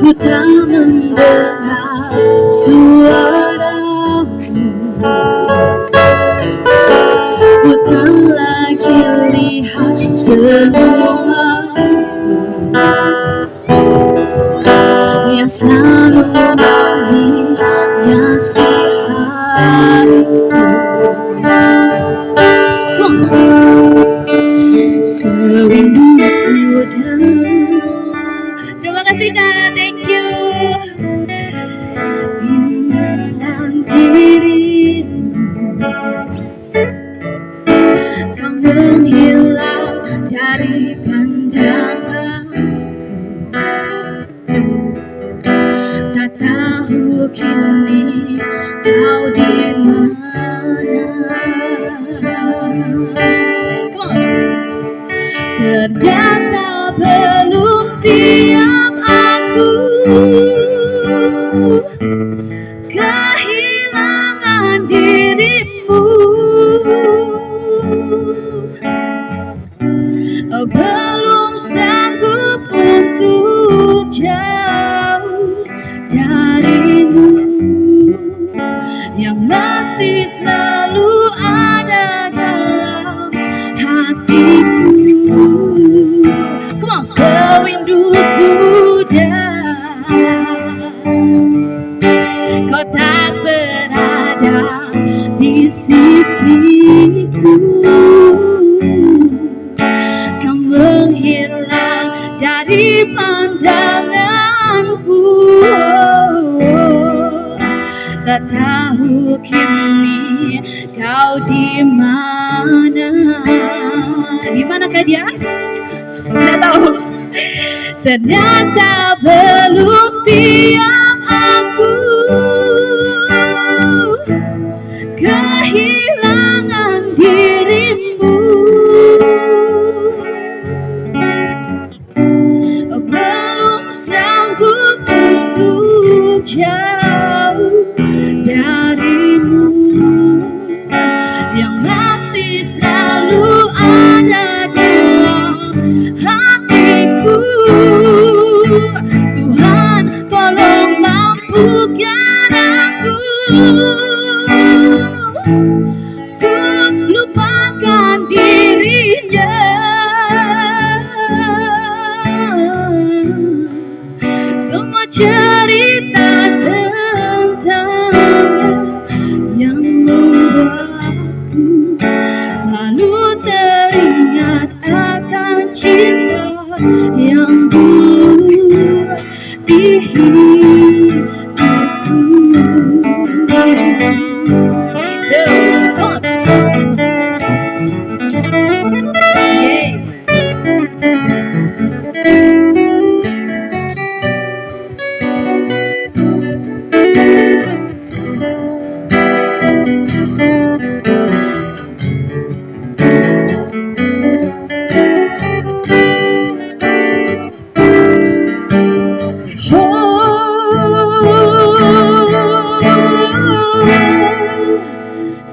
Ku tak mendengar suaramu, ku tak lagi lihat senyumanmu yang selalu menghiasi hariku. Serindu sudah. Terima kasih Kak, thank you. Menanti dirimu, kau menghilang dari pandanganku. Tak tahu kini kau di mana. Ternyata belum siap aku kehilangan dirimu. Belum sanggup untuk jauh darimu yang masih selalu ada dalam hatiku. Come on, serindu sudah kau tak berada di sisiku. Kau menghilang dari pandanganku. Tak tahu kini kau di mana. Di manakah dia? Tidak tahu. Ternyata belum siap aku kehilangan dirimu. Belum sanggup untuk jauh darimu yang masih selalu ada dalam hatiku. Tuhan tolong mampukan aku untuk lupakan dirinya. Semua cerita tentangnya yang membuatku selalu teringat akan cinta yang dulu di hidupku.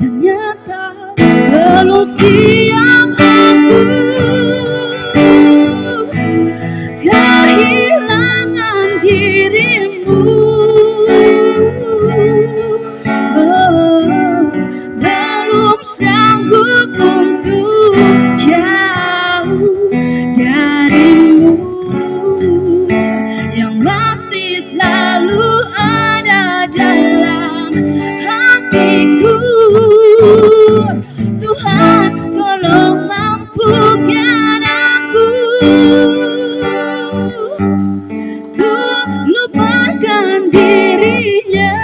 Ternyata belum siap aku kehilangan dirimu. Belum sanggup untuk jauh darimu yang masih selalu ada dalam hatiku. Tuhan tolong mampukan aku untuk lupakan dirinya.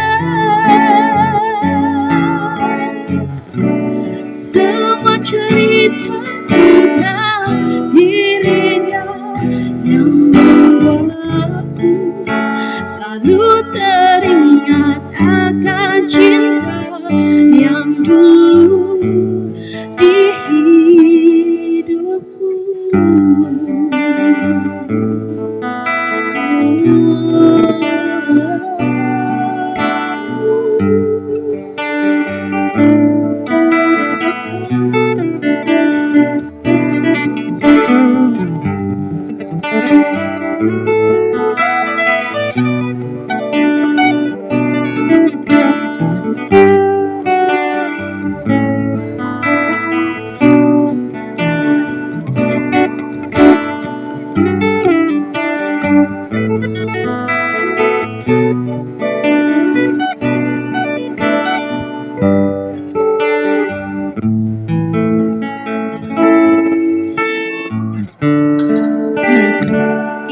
Semua cerita tentang dirinya yang membuatku selalu teringat akan cinta yang dulu di hidupku.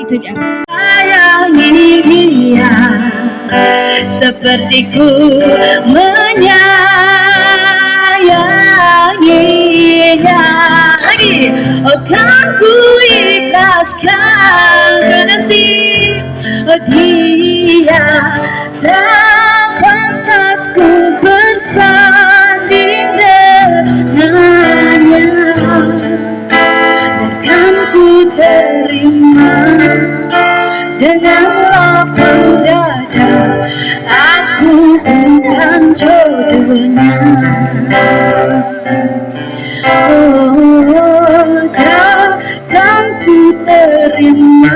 begitunya. Sayangi dia sepertiku menyayanginya. Lagi, oh kan ku ikhlaskan kasih, oh dia tak pantas ku bersanding dengannya. Biarkan ku terima dengan lapang dada, aku bukan jodohnya. Oh, takkan ku terima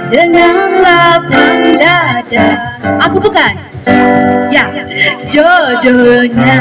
dengan lapang dada, aku bukan, ya, jodohnya.